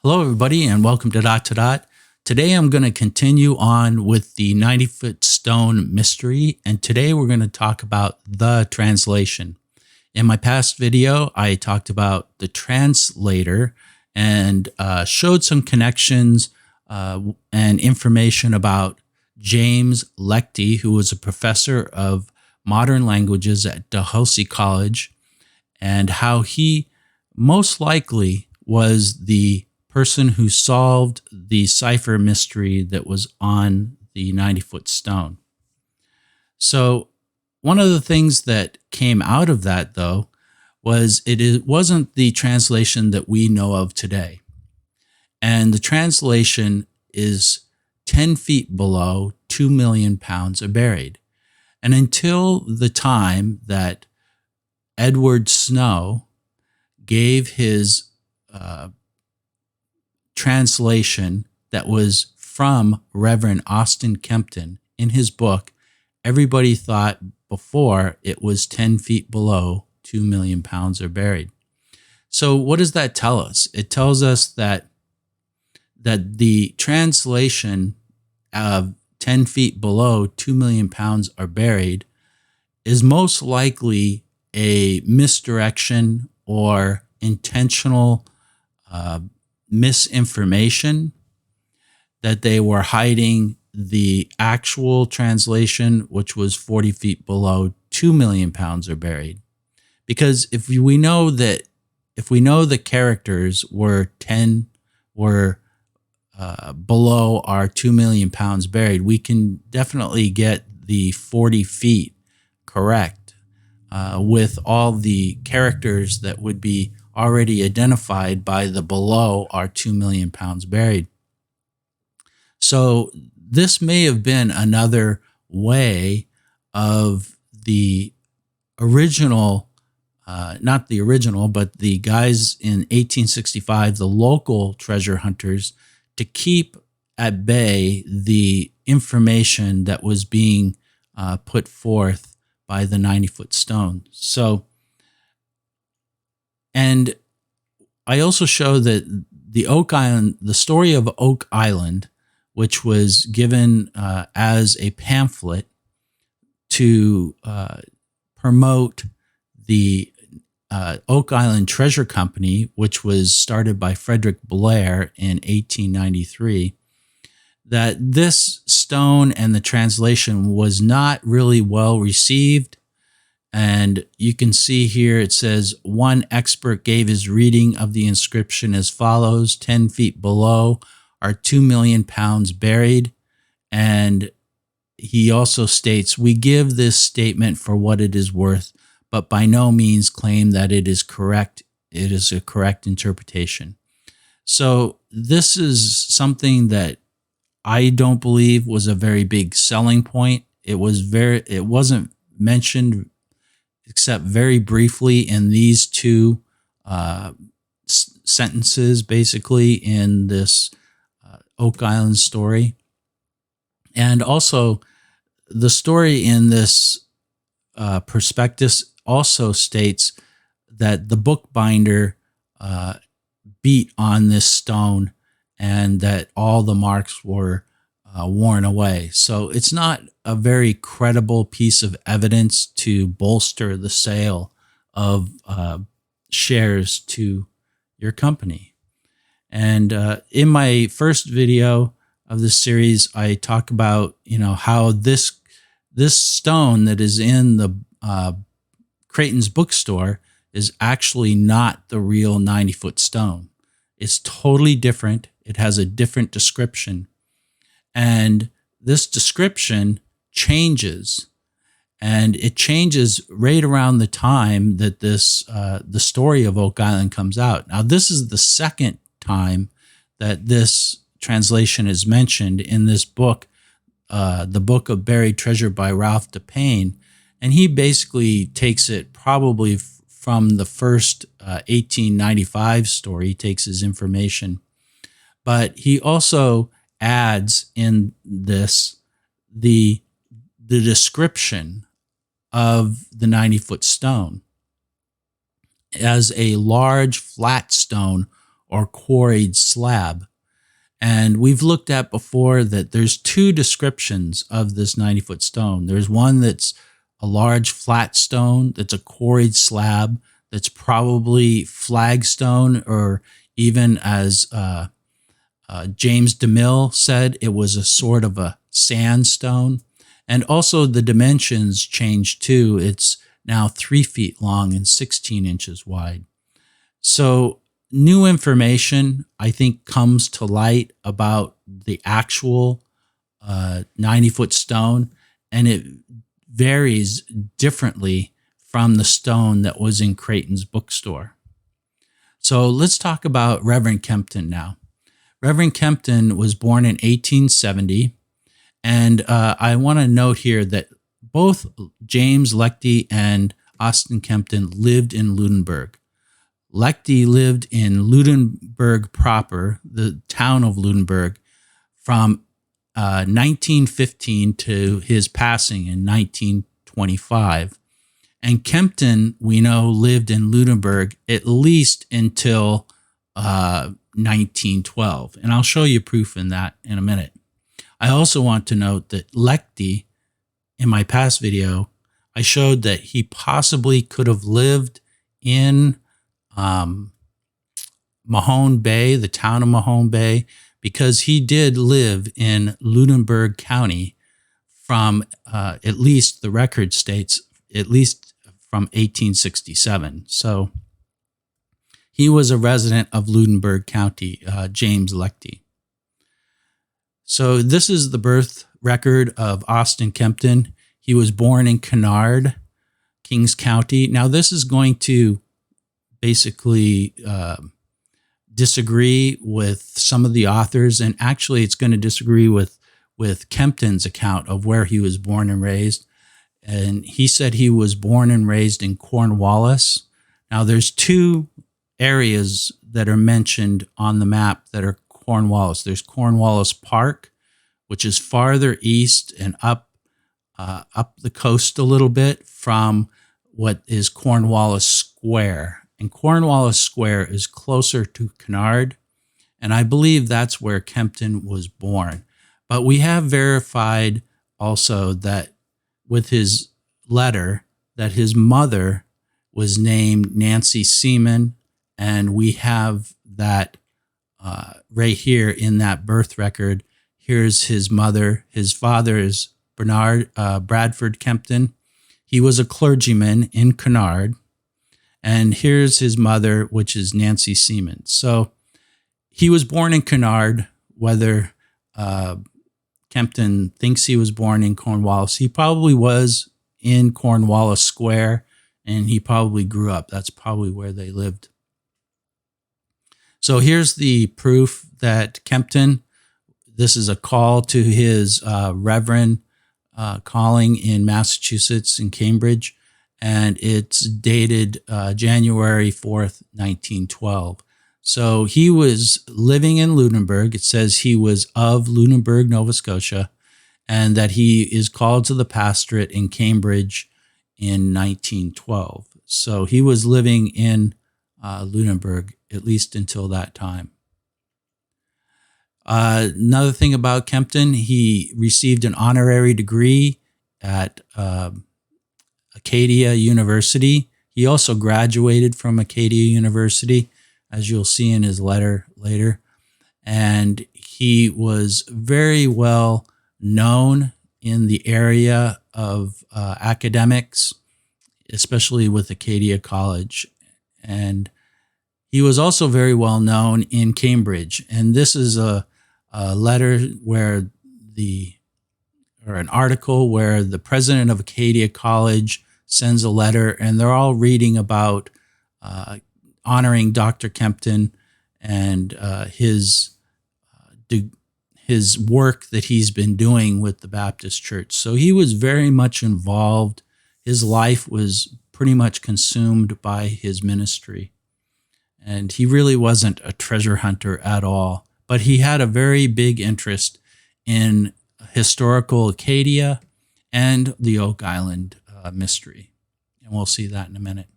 Hello, everybody, and welcome to Dot to Dot. Today, I'm going to continue on with the 90-foot stone mystery, and today we're going to talk about the translation. In my past video, I talked about the translator and showed some connections and information about James Lechty, who was a professor of modern languages at Dalhousie College, and how he most likely was the person who solved the Cipher mystery that was on the 90-foot stone. So one of the things that came out of that, though, was it wasn't the translation that we know of today. And the translation is 10 feet below 2 million pounds are buried. And until the time that Edward Snow gave his translation that was from Reverend Kempton in his book, everybody thought before it was 10 feet below 2 million pounds are buried. So what does that tell us? It tells us that the translation of 10 feet below 2 million pounds are buried is most likely a misdirection or intentional misinformation, that they were hiding the actual translation, which was 40 feet below 2 million pounds are buried. Because if we know the characters were below our 2 million pounds buried, we can definitely get the 40 feet correct with all the characters that would be already identified by the below our 2 million pounds buried. So this may have been another way of the original, not the original, but the guys in 1865, the local treasure hunters, to keep at bay the information that was being put forth by the 90-foot stone. So, and I also show that the story of Oak Island, which was given as a pamphlet to promote the Oak Island Treasure Company, which was started by Frederick Blair in 1893, that this stone and the translation was not really well received. And you can see here it says, one expert gave his reading of the inscription as follows: 10 feet below are 2 million pounds buried. And he also states, we give this statement for what it is worth, but by no means claim that it is correct. It is a correct interpretation. So this is something that I don't believe was a very big selling point. It wasn't mentioned except very briefly in these two sentences, basically, in this Oak Island story. And also, the story in this prospectus also states that the bookbinder beat on this stone and that all the marks were worn away. So it's not a very credible piece of evidence to bolster the sale of shares to your company. And in my first video of this series, I talk about how this stone that is in the Creighton's bookstore is actually not the real 90-foot stone. It's totally different. It has a different description. And this description changes, and it changes right around the time that the story of Oak Island comes out. Now, this is the second time that this translation is mentioned in this book, The Book of Buried Treasure by Ralph DePayne, and he basically takes it probably from the first 1895 story. He takes his information, but he also adds in this the description of the 90-foot stone as a large flat stone or quarried slab. And we've looked at before that there's two descriptions of this 90-foot stone. There's one that's a large flat stone that's a quarried slab that's probably flagstone, or even as James DeMille said, it was a sort of a sandstone. And also the dimensions changed too. It's now 3 feet long and 16 inches wide. So new information, I think, comes to light about the actual 90-foot stone, and it varies differently from the stone that was in Creighton's bookstore. So let's talk about Reverend Kempton now. Reverend Kempton was born in 1870, and I want to note here that both James Lechte and Austin Kempton lived in Lunenburg. Lechte lived in Lunenburg proper, the town of Lunenburg, from 1915 to his passing in 1925. And Kempton, we know, lived in Lunenburg at least until 1912. And I'll show you proof in that in a minute. I also want to note that Lechte, in my past video, I showed that he possibly could have lived in Mahone Bay, the town of Mahone Bay, because he did live in Lunenburg County from at least the record states, at least from 1867. So he was a resident of Lunenburg County, James Lechte. So this is the birth record of Austin Kempton. He was born in Kennard, Kings County. Now this is going to basically disagree with some of the authors, and actually it's going to disagree with Kempton's account of where he was born and raised. And he said he was born and raised in Cornwallis. Now there's two areas that are mentioned on the map that are Cornwallis. There's Cornwallis Park, which is farther east and up the coast a little bit from what is Cornwallis Square. And Cornwallis Square is closer to Kennard, and I believe that's where Kempton was born. But we have verified also that with his letter that his mother was named Nancy Seaman, and we have that right here in that birth record. Here's his mother. His father is Bradford Kempton. He was a clergyman in Kennard. And here's his mother, which is Nancy Seaman. So he was born in Kennard. Whether Kempton thinks he was born in Cornwallis, he probably was in Cornwallis Square, and he probably grew up. That's probably where they lived. So here's the proof that Kempton, this is a call to his Reverend calling in Massachusetts in Cambridge, and it's dated January 4th, 1912. So he was living in Lunenburg. It says he was of Lunenburg, Nova Scotia, and that he is called to the pastorate in Cambridge in 1912. So he was living in Lunenburg, at least until that time. Another thing about Kempton, he received an honorary degree at Acadia University. He also graduated from Acadia University, as you'll see in his letter later. And he was very well known in the area of academics, especially with Acadia College. And he was also very well known in Cambridge. And this is a letter where an article where the president of Acadia College sends a letter, and they're all reading about honoring Dr. Kempton and his work that he's been doing with the Baptist Church. So he was very much involved. His life was pretty much consumed by his ministry. And he really wasn't a treasure hunter at all, but he had a very big interest in historical Acadia and the Oak Island mystery. And we'll see that in a minute.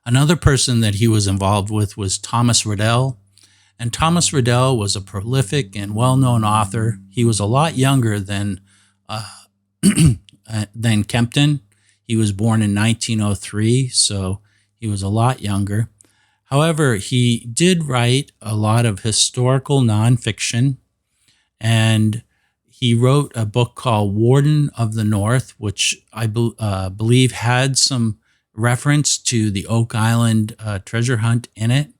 Another person that he was involved with was Thomas Riddell. And Thomas Riddell was a prolific and well-known author. He was a lot younger than Kempton. He was born in 1903, so he was a lot younger. However, he did write a lot of historical nonfiction, and he wrote a book called Warden of the North, which I believe had some reference to the Oak Island treasure hunt in it.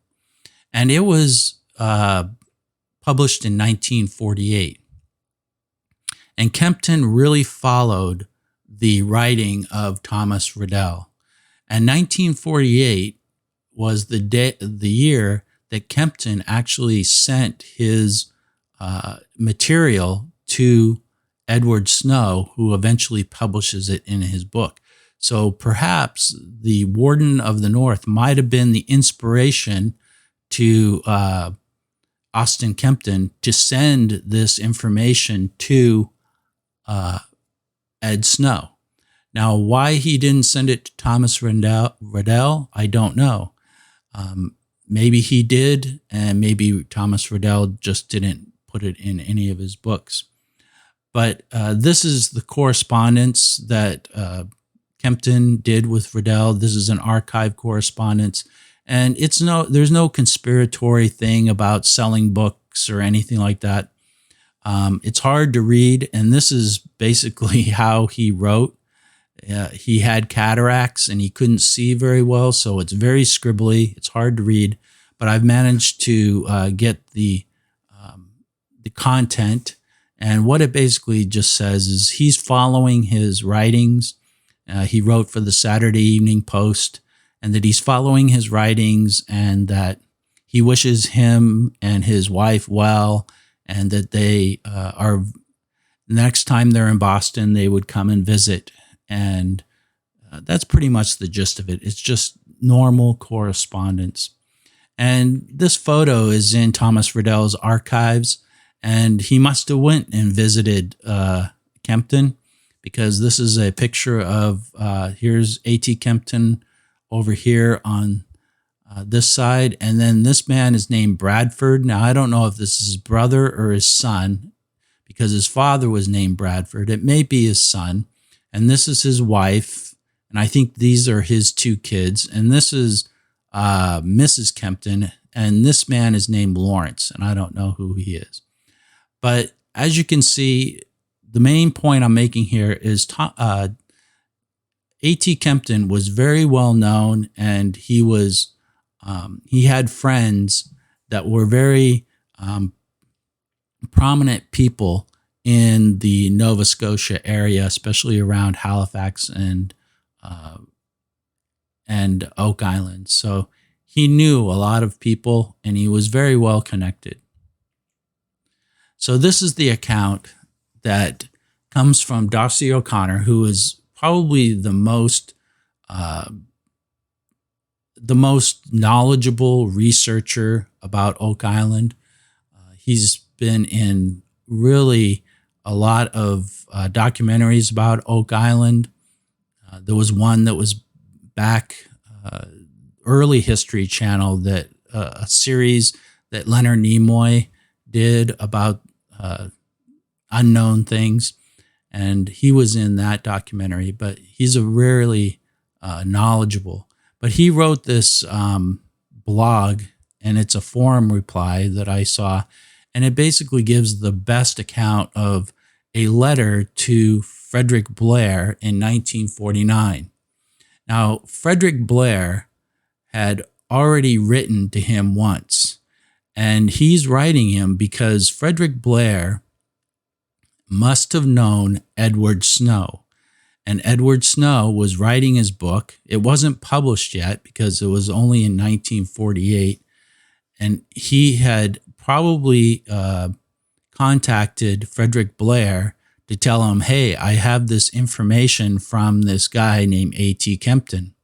And it was published in 1948. And Kempton really followed the writing of Thomas Riddell. And 1948 was the year that Kempton actually sent his material to Edward Snow, who eventually publishes it in his book. So perhaps the Warden of the North might have been the inspiration to Austin Kempton to send this information to Ed Snow. Now, why he didn't send it to Thomas Riddell, I don't know. Maybe he did, and maybe Thomas Riddell just didn't put it in any of his books. But this is the correspondence that Kempton did with Riddell. This is an archive correspondence. And there's no conspiratory thing about selling books or anything like that. It's hard to read, and this is basically how he wrote. He had cataracts and he couldn't see very well, so it's very scribbly. It's hard to read, but I've managed to get the content. And what it basically just says is he's following his writings. He wrote for the Saturday Evening Post, and that he's following his writings, and that he wishes him and his wife well, and that they are, next time they're in Boston, they would come and visit. And that's pretty much the gist of it. It's just normal correspondence. And this photo is in Thomas Riddell's archives, and he must have went and visited Kempton, because this is a picture of, here's A.T. Kempton over here on this side. And then this man is named Bradford. Now, I don't know if this is his brother or his son, because his father was named Bradford. It may be his son. And this is his wife. And I think these are his two kids. And this is Mrs. Kempton. And this man is named Lawrence. And I don't know who he is. But as you can see, the main point I'm making here is A.T. Kempton was very well known, and he had friends that were very prominent people in the Nova Scotia area, especially around Halifax and Oak Island. So he knew a lot of people, and he was very well connected. So this is the account that comes from Darcy O'Connor, who is probably the most knowledgeable researcher about Oak Island. He's been in really a lot of documentaries about Oak Island. There was one that was back early History Channel, that a series that Leonard Nimoy did about unknown things. And he was in that documentary, but he's a rarely knowledgeable. But he wrote this blog, and it's a forum reply that I saw, and it basically gives the best account of a letter to Frederick Blair in 1949. Now, Frederick Blair had already written to him once, and he's writing him because Frederick Blair must have known Edward Snow. And Edward Snow was writing his book. It wasn't published yet because it was only in 1948. And he had probably contacted Frederick Blair to tell him, hey, I have this information from this guy named A.T. Kempton.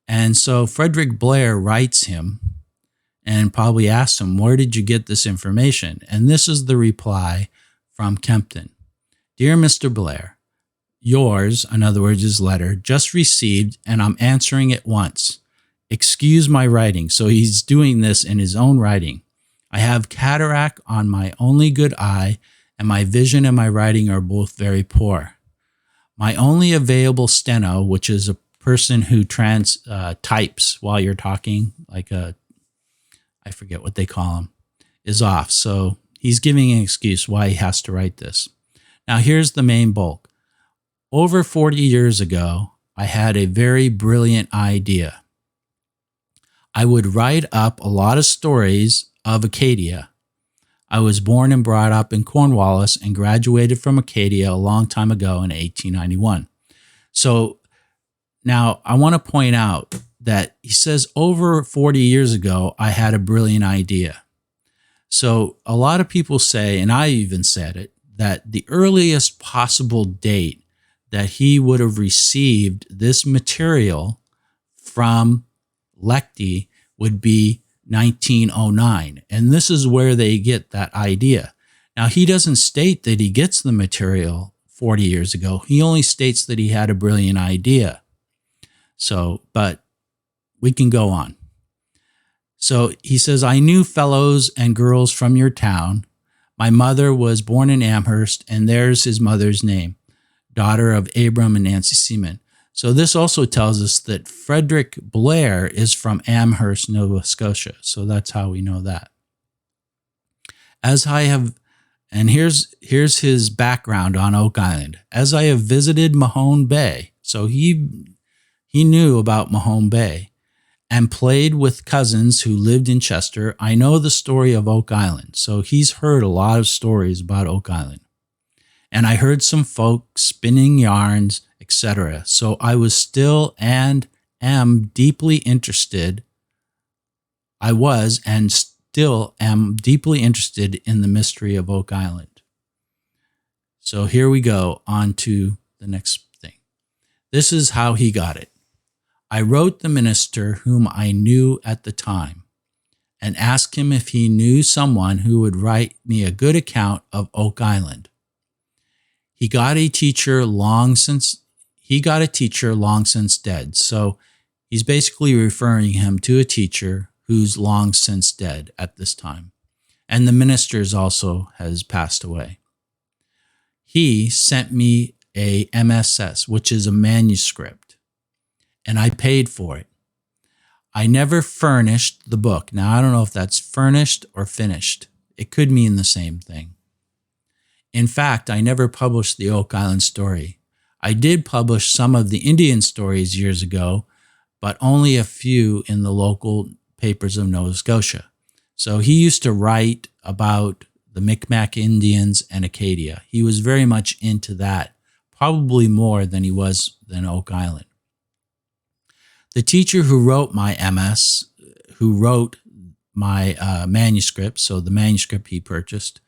And so Frederick Blair writes him and probably asks him, where did you get this information? And this is the reply from Kempton. Dear Mr. Blair, yours, in other words, his letter, just received, and I'm answering at once. Excuse my writing. So he's doing this in his own writing. I have cataract on my only good eye, and my vision and my writing are both very poor. My only available steno, which is a person who types while you're talking, like I forget what they call them, is off. So he's giving an excuse why he has to write this. Now here's the main bulk. Over 40 years ago, I had a very brilliant idea. I would write up a lot of stories of Acadia. I was born and brought up in Cornwallis and graduated from Acadia a long time ago in 1891. So now I want to point out that he says over 40 years ago, I had a brilliant idea. So a lot of people say, and I even said it, that the earliest possible date that he would have received this material from Lectie would be 1909. And this is where they get that idea. Now, he doesn't state that he gets the material 40 years ago. He only states that he had a brilliant idea. So, but we can go on. So he says, I knew fellows and girls from your town. My mother was born in Amherst, and there's his mother's name, daughter of Abram and Nancy Seaman. So this also tells us that Frederick Blair is from Amherst, Nova Scotia. So that's how we know that. As I have, and here's his background on Oak Island. As I have visited Mahone Bay, so he knew about Mahone Bay, and played with cousins who lived in Chester, I know the story of Oak Island. So he's heard a lot of stories about Oak Island. And I heard some folks spinning yarns, etc. So I was still and am deeply interested. I was and still am deeply interested in the mystery of Oak Island. So here we go on to the next thing. This is how he got it. I wrote the minister whom I knew at the time and asked him if he knew someone who would write me a good account of Oak Island. He got a teacher long since dead. So he's basically referring him to a teacher who's long since dead at this time. And the minister also has passed away. He sent me a MSS, which is a manuscript, and I paid for it. I never furnished the book. Now, I don't know if that's furnished or finished. It could mean the same thing. In fact, I never published the Oak Island story. I did publish some of the Indian stories years ago, but only a few in the local papers of Nova Scotia. So he used to write about the Micmac Indians and Acadia. He was very much into that, probably more than he was than Oak Island. The teacher who wrote my MS, who wrote my manuscript, so the manuscript he purchased,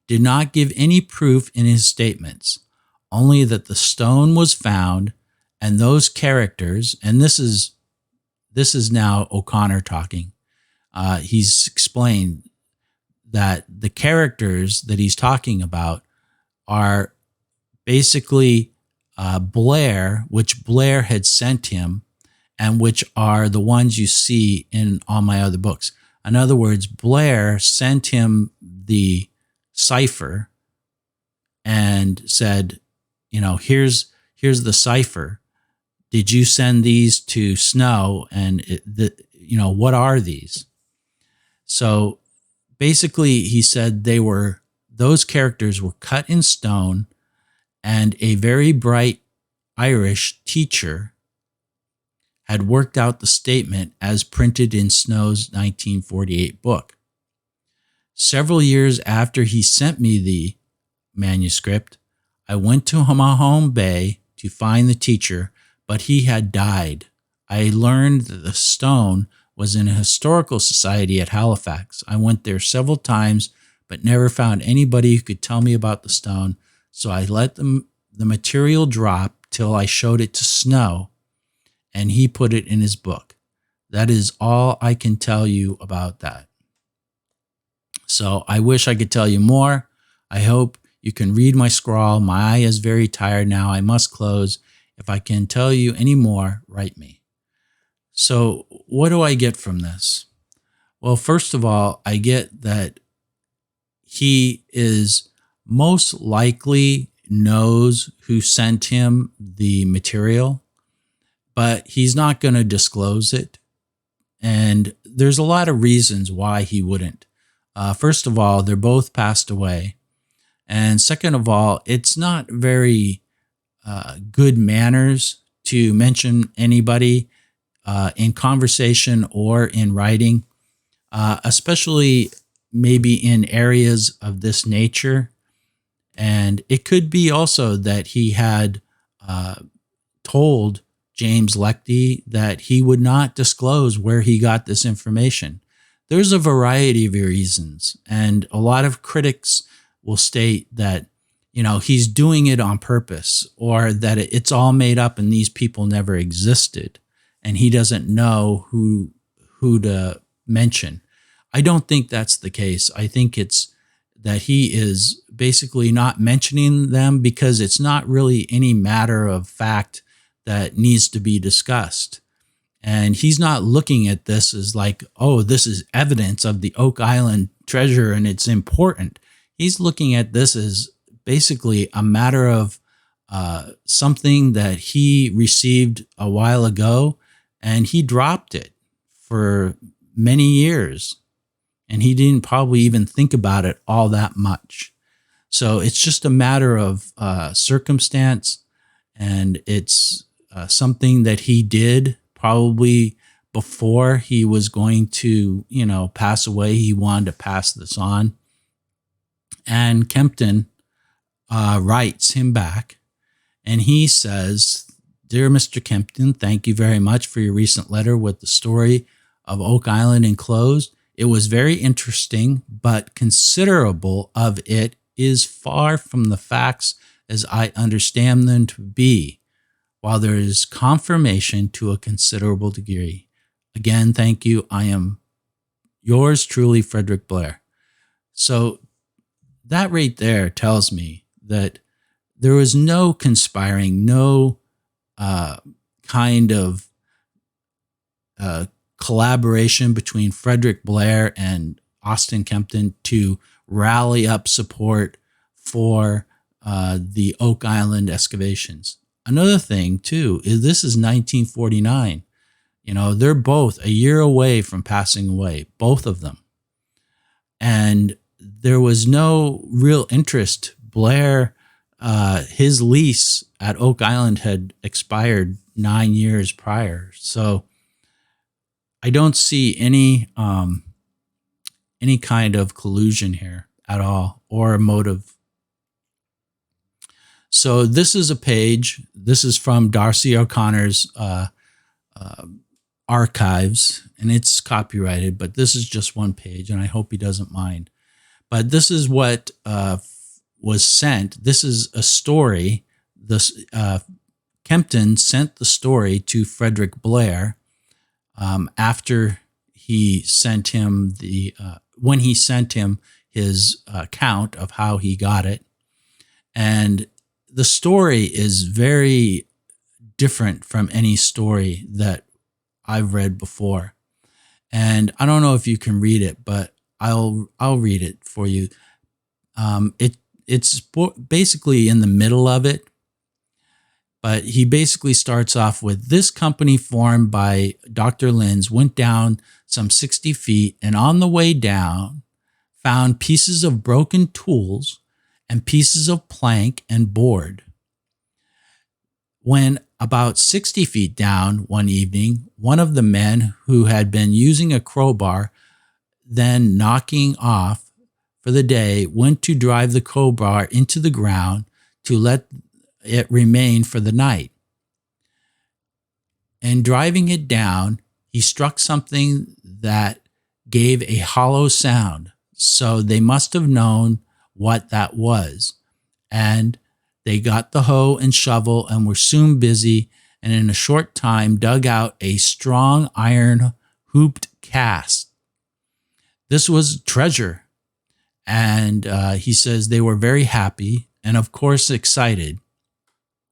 did not give any proof in his statements, only that the stone was found and those characters, and this is now O'Connor talking. He's explained that the characters that he's talking about are basically Blair, which Blair had sent him, and which are the ones you see in all my other books. In other words, Blair sent him the Cipher and said, here's the Cipher. Did you send these to Snow? And what are these? So basically he said those characters were cut in stone, and a very bright Irish teacher had worked out the statement as printed in Snow's 1948 book. Several years after he sent me the manuscript, I went to Mahone Bay to find the teacher, but he had died. I learned that the stone was in a historical society at Halifax. I went there several times, but never found anybody who could tell me about the stone, so I let the material drop till I showed it to Snow, and he put it in his book. That is all I can tell you about that. So I wish I could tell you more. I hope you can read my scrawl. My eye is very tired now. I must close. If I can tell you any more, write me. So what do I get from this? Well, first of all, I get that he is most likely knows who sent him the material, but he's not going to disclose it. And there's a lot of reasons why he wouldn't. First of all, they're both passed away. And second of all, it's not very good manners to mention anybody in conversation or in writing, especially maybe in areas of this nature. And it could be also that he had told James Leckie that he would not disclose where he got this information. There's a variety of reasons, and a lot of critics will state that, he's doing it on purpose, or that it's all made up and these people never existed and he doesn't know who to mention. I don't think that's the case. I think it's that he is basically not mentioning them because it's not really any matter of fact that needs to be discussed. And he's not looking at this as like, oh, this is evidence of the Oak Island treasure and it's important. He's looking at this as basically a matter of something that he received a while ago, and he dropped it for many years. And he didn't probably even think about it all that much. So it's just a matter of circumstance, and it's something that he did probably before he was going to, pass away. He wanted to pass this on. And Kempton writes him back, and he says, "Dear Mr. Kempton, thank you very much for your recent letter with the story of Oak Island enclosed. It was very interesting, but considerable of it is far from the facts as I understand them to be, while there is confirmation to a considerable degree. Again, thank you. I am yours truly, Frederick Blair." So that right there tells me that there was no conspiring, no kind of collaboration between Frederick Blair and Austin Kempton to rally up support for the Oak Island excavations. Another thing, too, is this is 1949. They're both a year away from passing away, both of them. And there was no real interest. Blair, his lease at Oak Island had expired 9 years prior. So I don't see any kind of collusion here at all, or a motive. So this is a page. This is from Darcy O'Connor's archives, and it's copyrighted, but this is just one page, and I hope he doesn't mind. But this is what was sent. This is a story. Kempton sent the story to Frederick Blair after he sent him when he sent him his account of how he got it. And the story is very different from any story that I've read before. And I don't know if you can read it, but I'll read it for you. It's basically in the middle of it, but he basically starts off with, "This company formed by Dr. Linz went down some 60 feet, and on the way down found pieces of broken tools and pieces of plank and board. When about 60 feet down one evening, one of the men who had been using a crowbar, then knocking off for the day, went to drive the crowbar into the ground to let it remain for the night. And driving it down, he struck something that gave a hollow sound. So they must have known what that was. And they got the hoe and shovel and were soon busy, and in a short time dug out a strong iron hooped cast. This was treasure." And he says they were very happy and, of course, excited.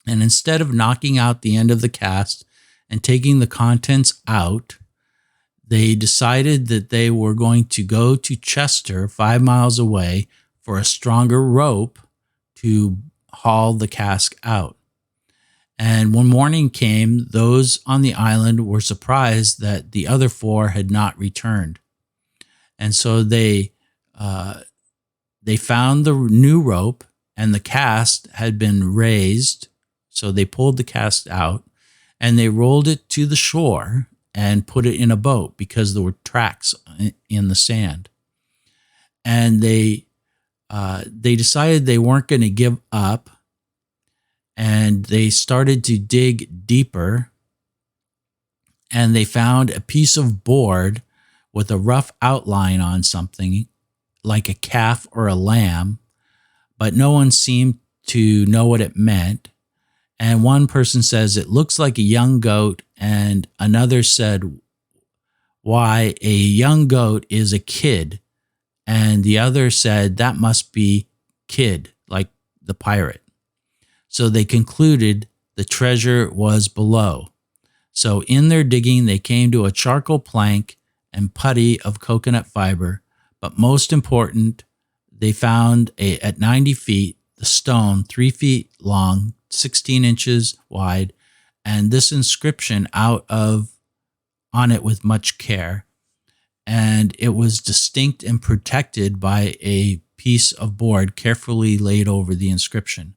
And instead of knocking out the end of the cast and taking the contents out, they decided that they were going to go to Chester, 5 miles away, for a stronger rope to haul the cask out. And when morning came, those on the island were surprised that the other 4 had not returned. And so they found the new rope, and the cask had been raised. So they pulled the cask out and they rolled it to the shore and put it in a boat because there were tracks in the sand. And they decided they weren't going to give up, and they started to dig deeper, and they found a piece of board with a rough outline on something like a calf or a lamb, but no one seemed to know what it meant. And one person says it looks like a young goat, and another said, why, a young goat is a kid. And the other said that must be Kid, like the pirate. So they concluded the treasure was below. So in their digging, they came to a charcoal plank and putty of coconut fiber. But most important, they found at 90 feet, the stone 3 feet long, 16 inches wide, and this inscription on it with much care. And it was distinct and protected by a piece of board carefully laid over the inscription.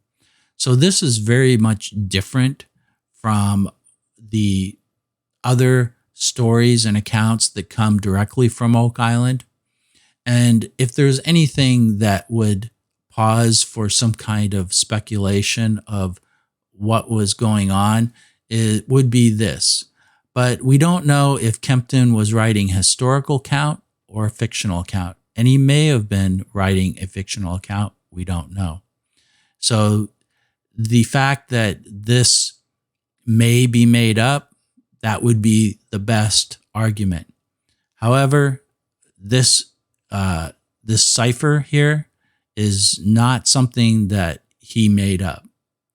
So this is very much different from the other stories and accounts that come directly from Oak Island. And if there's anything that would pause for some kind of speculation of what was going on, it would be this. But we don't know if Kempton was writing a historical account or a fictional account. And he may have been writing a fictional account. We don't know. So the fact that this may be made up, that would be the best argument. However, this cipher here is not something that he made up.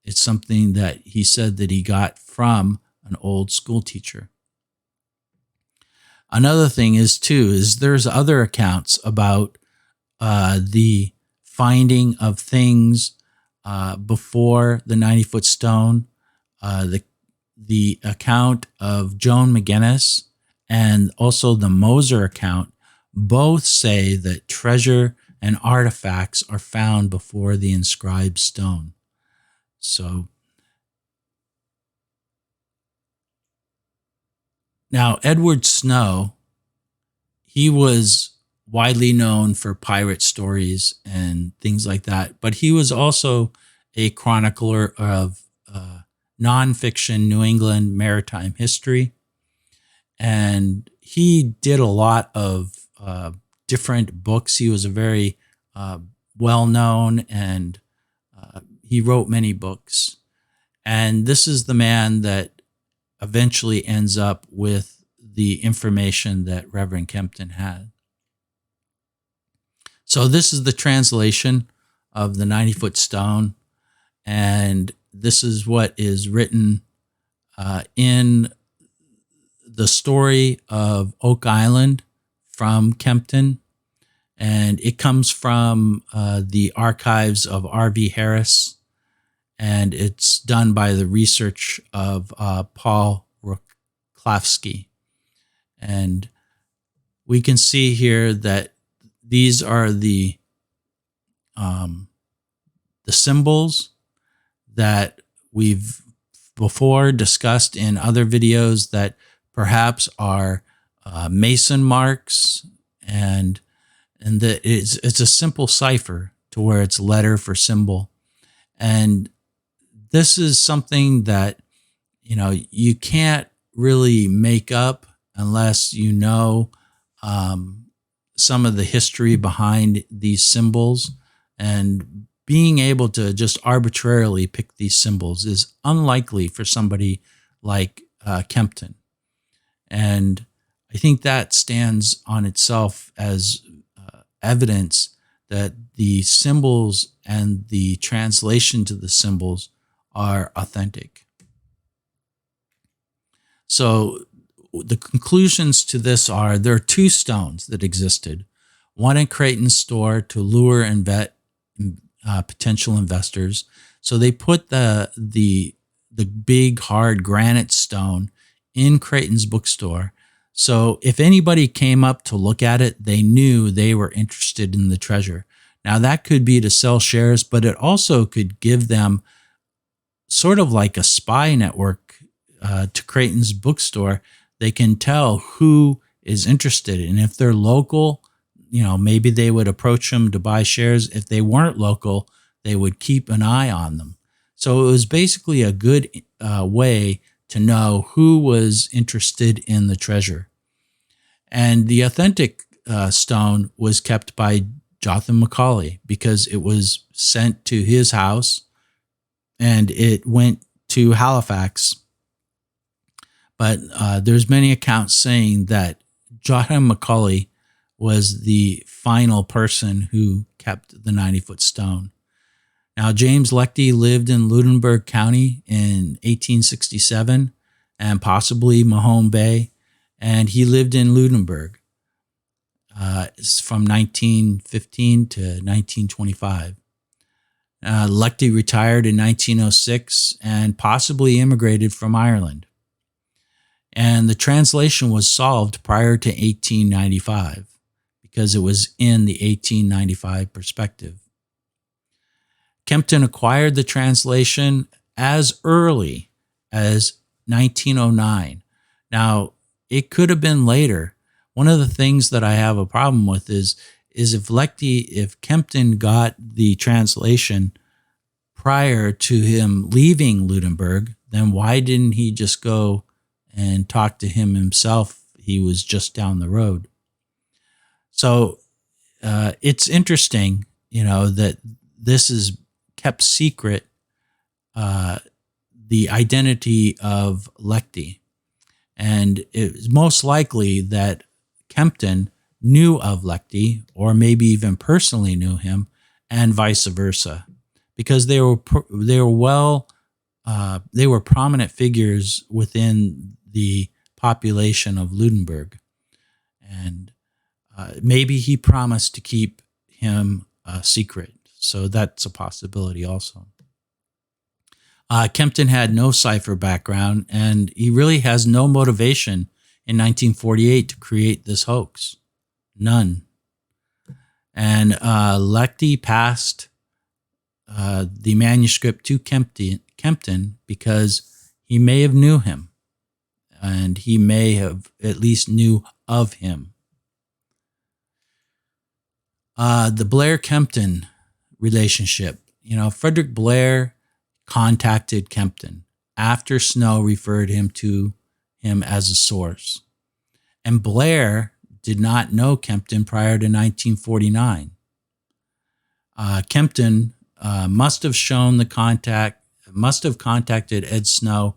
It's something that he said that he got from an old school teacher. Another thing is there's other accounts about the finding of things before the 90-foot stone. The account of Joan McGinnis and also the Moser account both say that treasure and artifacts are found before the inscribed stone. So now, Edward Snow, he was widely known for pirate stories and things like that, but he was also a chronicler of nonfiction New England maritime history. And he did a lot of different books. He was a very well-known, and he wrote many books. And this is the man that eventually ends up with the information that Reverend Kempton had. So this is the translation of the 90-foot stone, and this is what is written in the story of Oak Island from Kempton, and it comes from the archives of R.V. Harris, and it's done by the research of Paul Ruklafsky. And we can see here that these are the symbols that we've before discussed in other videos that perhaps are Mason marks, and that it's a simple cipher to where it's letter for symbol. And this is something that, you can't really make up unless you know some of the history behind these symbols. And being able to just arbitrarily pick these symbols is unlikely for somebody like Kempton. And I think that stands on itself as evidence that the symbols and the translation to the symbols are authentic. So the conclusions to this are there are two stones that existed, one in Creighton's store to lure and vet potential investors. So they put the big hard granite stone in Creighton's bookstore. So if anybody came up to look at it, they knew they were interested in the treasure. Now that could be to sell shares, but it also could give them sort of like a spy network to Creighton's bookstore. They can tell who is interested. And if they're local, maybe they would approach them to buy shares. If they weren't local, they would keep an eye on them. So it was basically a good way to know who was interested in the treasure. And the authentic stone was kept by Jotham Macaulay because it was sent to his house and it went to Halifax. But there's many accounts saying that Jotham Macaulay was the final person who kept the 90-foot stone. Now, James Lechty lived in Lunenburg County in 1867 and possibly Mahone Bay, and he lived in Lunenburg from 1915 to 1925. Lechty retired in 1906 and possibly immigrated from Ireland. And the translation was solved prior to 1895 because it was in the 1895 perspective. Kempton acquired the translation as early as 1909. Now, it could have been later. One of the things that I have a problem with is if Kempton got the translation prior to him leaving Lunenburg, then why didn't he just go and talk to him himself? He was just down the road. So it's interesting, that this is kept secret, the identity of Lechty. And it's most likely that Kempton knew of Lechty, or maybe even personally knew him, and vice versa, because they were prominent figures within the population of Lunenburg. And maybe he promised to keep him a secret. So that's a possibility also. Kempton had no Cipher background, and he really has no motivation in 1948 to create this hoax. None. And Lechty passed the manuscript to Kempton because he may have knew him, and he may have at least knew of him. The Blair-Kempton relationship. Frederick Blair contacted Kempton after Snow referred him to him as a source. And Blair did not know Kempton prior to 1949. Kempton must have contacted Ed Snow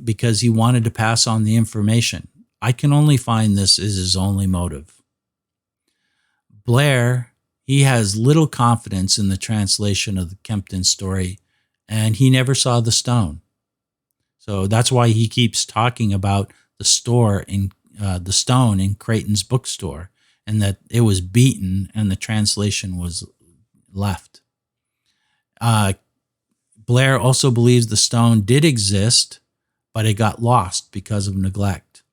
because he wanted to pass on the information. I can only find this as his only motive. Blair, he has little confidence in the translation of the Kempton story, and he never saw the stone. So that's why he keeps talking about the stone in Creighton's bookstore, and that it was beaten and the translation was left. Blair also believes the stone did exist, but it got lost because of neglect.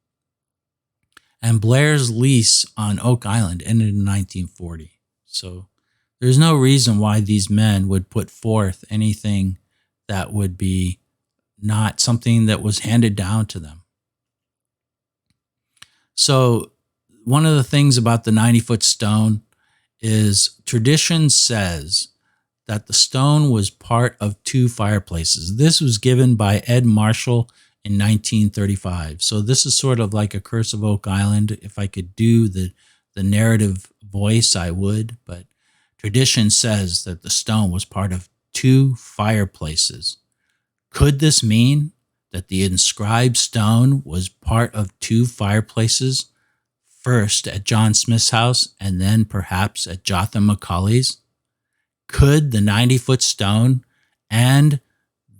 And Blair's lease on Oak Island ended in 1940. So there's no reason why these men would put forth anything that would be not something that was handed down to them. So one of the things about the 90-foot stone is tradition says that the stone was part of two fireplaces. This was given by Ed Marshall in 1935. So this is sort of like a Curse of Oak Island. If I could do the narrative voice, I would, but tradition says that the stone was part of two fireplaces. Could this mean that the inscribed stone was part of two fireplaces, first at John Smith's house and then perhaps at Jotham Macaulay's? Could the 90-foot stone and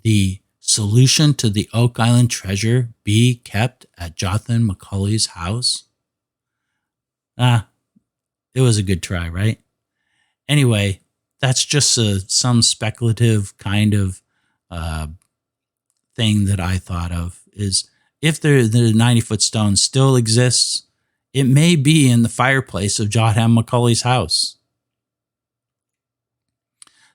the solution to the Oak Island treasure be kept at Jonathan Macaulay's house? It was a good try, right? Anyway, that's just some speculative kind of thing that I thought of, is if the 90-foot stone still exists, it may be in the fireplace of Jonathan Macaulay's house.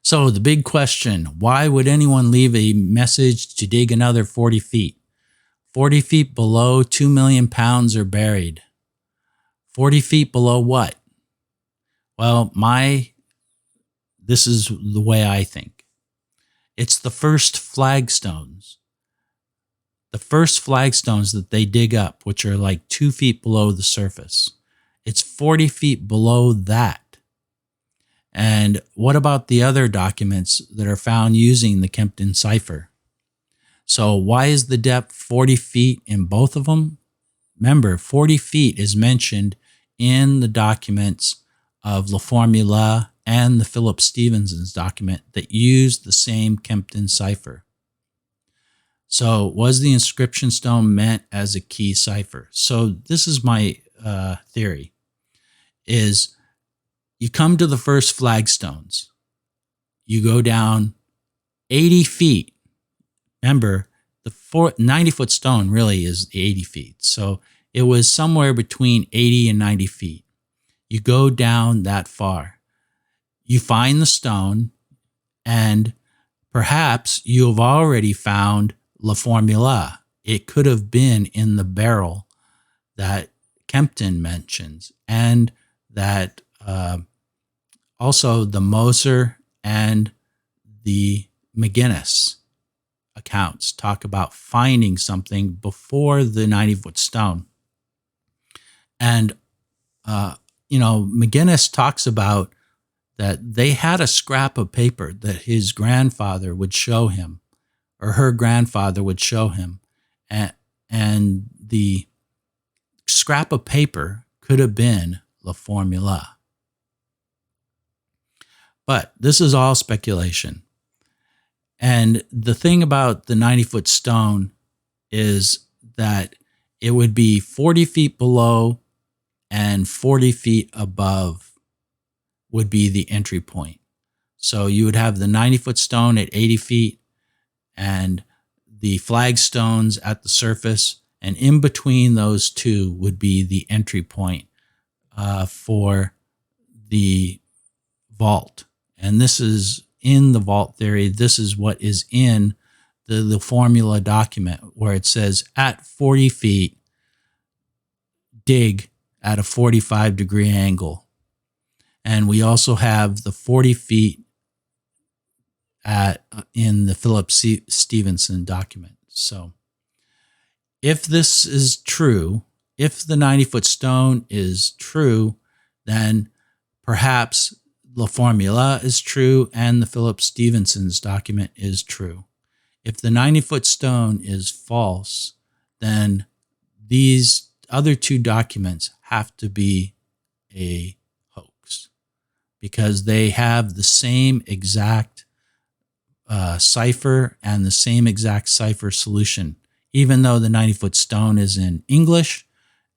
So the big question, why would anyone leave a message to dig another 40 feet? 40 feet below 2 million pounds are buried. 40 feet below what? Well, this is the way I think. It's the first flagstones. The first flagstones that they dig up, which are like 2 feet below the surface. It's 40 feet below that. And what about the other documents that are found using the Kempton Cipher? So why is the depth 40 feet in both of them? Remember, 40 feet is mentioned in the documents of La Formula and the Philip Stevenson's document that use the same Kempton cipher. So was the inscription stone meant as a key cipher? So this is my theory, is you come to the first flagstones, you go down 80 feet. Remember, the 90-foot stone really is 80 feet. So it was somewhere between 80 and 90 feet. You go down that far. You find the stone, and perhaps you have already found La Formula. It could have been in the barrel that Kempton mentions, and that also the Moser and the McGinnis accounts talk about finding something before the 90-foot stone. And, McGinnis talks about that they had a scrap of paper that his grandfather would show him, or her grandfather would show him. And the scrap of paper could have been La Formula. But this is all speculation. And the thing about the 90-foot stone is that it would be 40 feet below and 40 feet above would be the entry point. So you would have the 90-foot stone at 80 feet and the flagstones at the surface, and in between those two would be the entry point for the vault. And this is in the vault theory. This is what is in the formula document, where it says at 40 feet, dig at a 45-degree angle. And we also have the 40 feet in the Philip Stevenson document. So if this is true, if the 90-foot stone is true, then perhaps La Formula is true and the Philip Stevenson's document is true. If the 90-foot stone is false, then these other two documents have to be a hoax, because they have the same exact cipher and the same exact cipher solution, even though the 90-foot stone is in English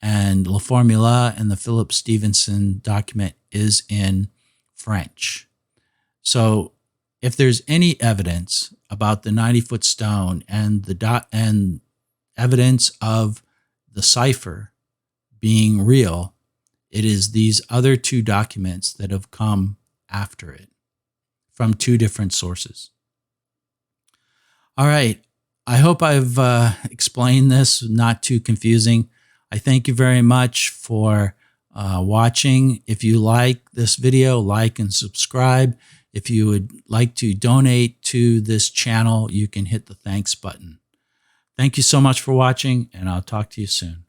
and La Formula and the Philip Stevenson document is in French. So if there's any evidence about the 90-foot stone and and evidence of the cipher being real, it is these other two documents that have come after it from two different sources. All right. I hope I've explained this not too confusing. I thank you very much for watching. If you like this video, like and subscribe. If you would like to donate to this channel, you can hit the thanks button. Thank you so much for watching, and I'll talk to you soon.